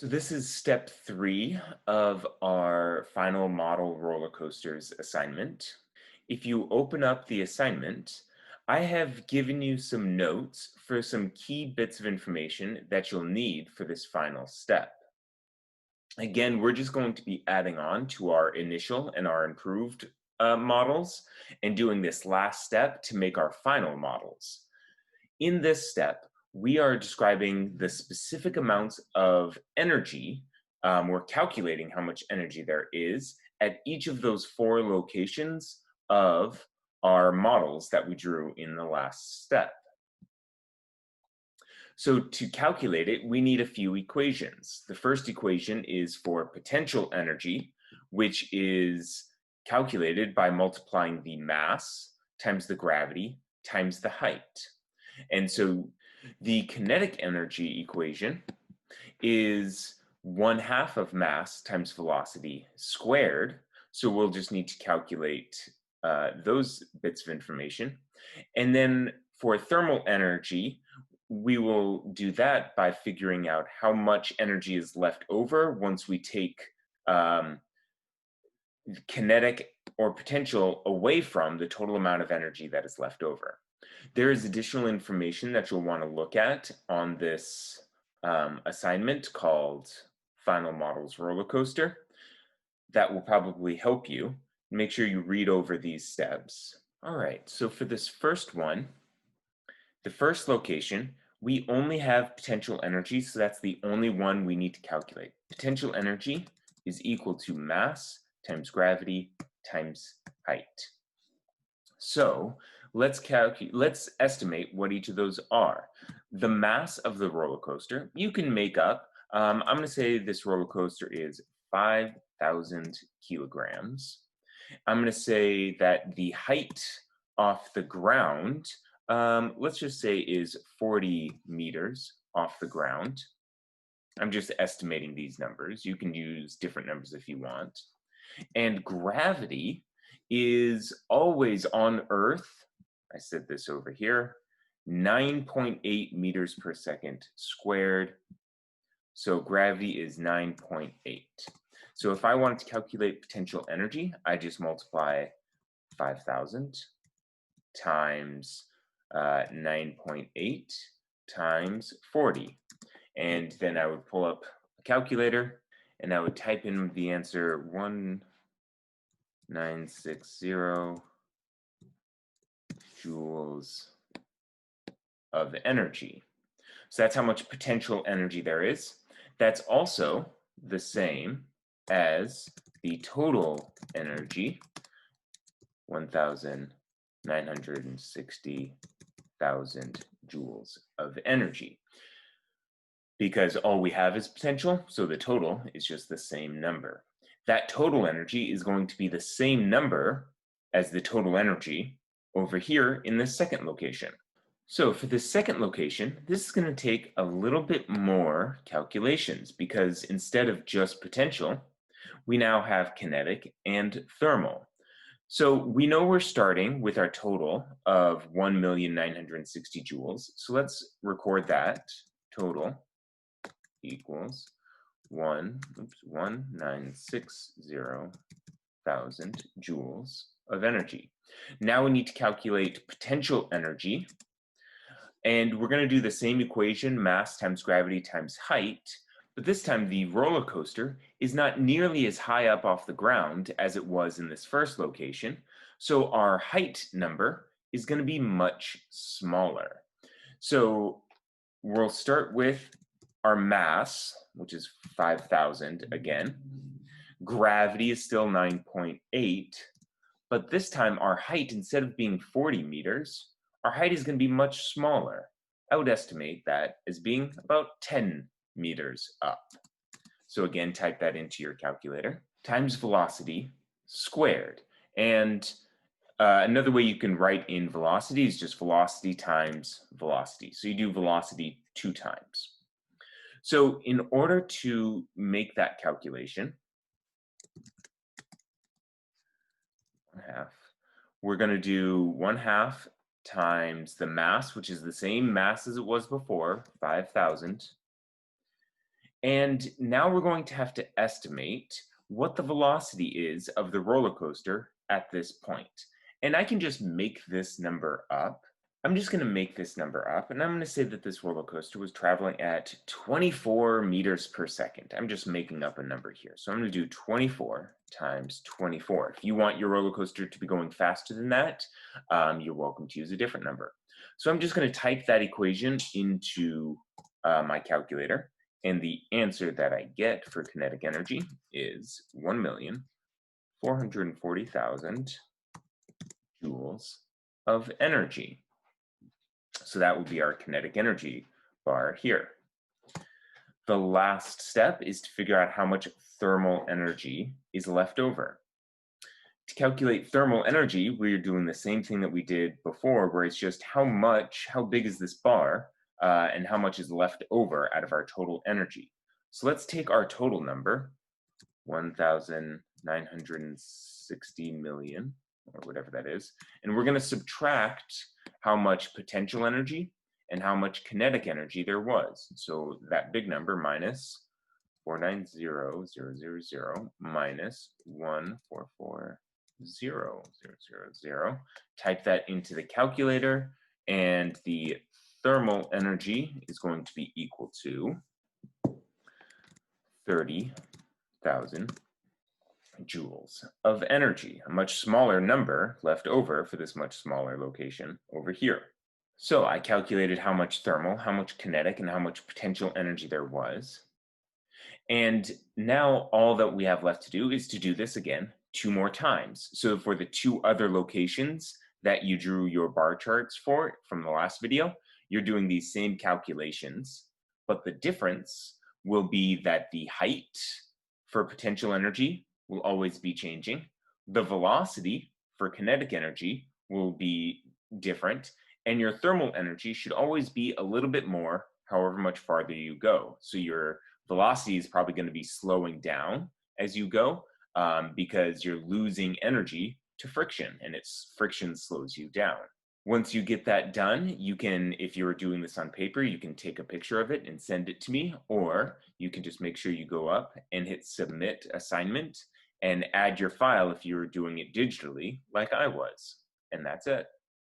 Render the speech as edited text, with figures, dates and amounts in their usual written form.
So this is step 3 of our final model roller coasters assignment. If you open up the assignment, I have given you some notes for some key bits of information that you'll need for this final step. Again, we're just going to be adding on to our initial and our improved models and doing this last step to make our final models. In this step, we are describing the specific amounts of energy. We're calculating how much energy there is at each of those 4 locations of our models that we drew in the last step. So to calculate it, we need a few equations. The first equation is for potential energy, which is calculated by multiplying the mass times the gravity times the height. And so the kinetic energy equation is 1/2 of mass times velocity squared. So we'll just need to calculate those bits of information. And then for thermal energy, we will do that by figuring out how much energy is left over once we take um, kinetic or potential away from the total amount of energy that is left over. There is additional information that you'll want to look at on this assignment called Final Models Roller Coaster that will probably help you. Make sure you read over these steps. All right, so for this first one, the first location, we only have potential energy, so that's the only one we need to calculate. Potential energy is equal to mass times gravity times height. So let's estimate what each of those are. The mass of the roller coaster, you can make up. I'm going to say this roller coaster is 5,000 kilograms. I'm going to say that the height off the ground, let's just say is 40 meters off the ground. I'm just estimating these numbers. You can use different numbers if you want. And gravity is always on Earth. I said this over here, 9.8 meters per second squared. So gravity is 9.8. So if I wanted to calculate potential energy, I just multiply 5,000 times 9.8 times 40. And then I would pull up a calculator and I would type in the answer 1960 joules of energy. So that's how much potential energy there is. That's also the same as the total energy, 1,960,000 joules of energy. Because all we have is potential, so the total is just the same number. That total energy is going to be the same number as the total energy over here in the second location. So for the second location, this is going to take a little bit more calculations because instead of just potential, we now have kinetic and thermal. So we know we're starting with our total of 1,960 joules. So let's record that. Total equals 1,960,000 joules of energy. Now we need to calculate potential energy. And we're going to do the same equation, mass times gravity times height, but this time the roller coaster is not nearly as high up off the ground as it was in this first location, so our height number is going to be much smaller. So we'll start with our mass, which is 5,000 again. Gravity is still 9.8, but this time our height, instead of being 40 meters, our height is going to be much smaller. I would estimate that as being about 10 meters up. So again, type that into your calculator. Times velocity squared. And another way you can write in velocity is just velocity times velocity. So you do velocity 2 times. So in order to make that calculation, we're going to do 1/2 times the mass, which is the same mass as it was before, 5,000, And now we're going to have to estimate what the velocity is of the roller coaster at this point. And I can just make this number up. I'm just going to make this number up, and I'm going to say that this roller coaster was traveling at 24 meters per second. I'm just making up a number here. So I'm going to do 24 times 24. If you want your roller coaster to be going faster than that, you're welcome to use a different number. So I'm just going to type that equation into my calculator, and the answer that I get for kinetic energy is 1,440,000 joules of energy. So that would be our kinetic energy bar here. The last step is to figure out how much thermal energy is left over. To calculate thermal energy, we're doing the same thing that we did before, where it's just how big is this bar, and how much is left over out of our total energy. So let's take our total number, 1,960 million, or whatever that is, and we're going to subtract how much potential energy and how much kinetic energy there was. So that big number minus 490,000 minus 144,000. Type that into the calculator, and the thermal energy is going to be equal to 30,000 joules of energy, a much smaller number left over for this much smaller location over here. So I calculated how much thermal, how much kinetic, and how much potential energy there was. And now all that we have left to do is to do this again 2 more times. So for the 2 other locations that you drew your bar charts for from the last video, you're doing these same calculations, but the difference will be that the height for potential energy will always be changing. The velocity for kinetic energy will be different, and your thermal energy should always be a little bit more however much farther you go. So your velocity is probably going to be slowing down as you go, because you're losing energy to friction, and friction slows you down. Once you get that done, you can, if you're doing this on paper, you can take a picture of it and send it to me, or you can just make sure you go up and hit submit assignment and add your file if you're doing it digitally like I was. And that's it.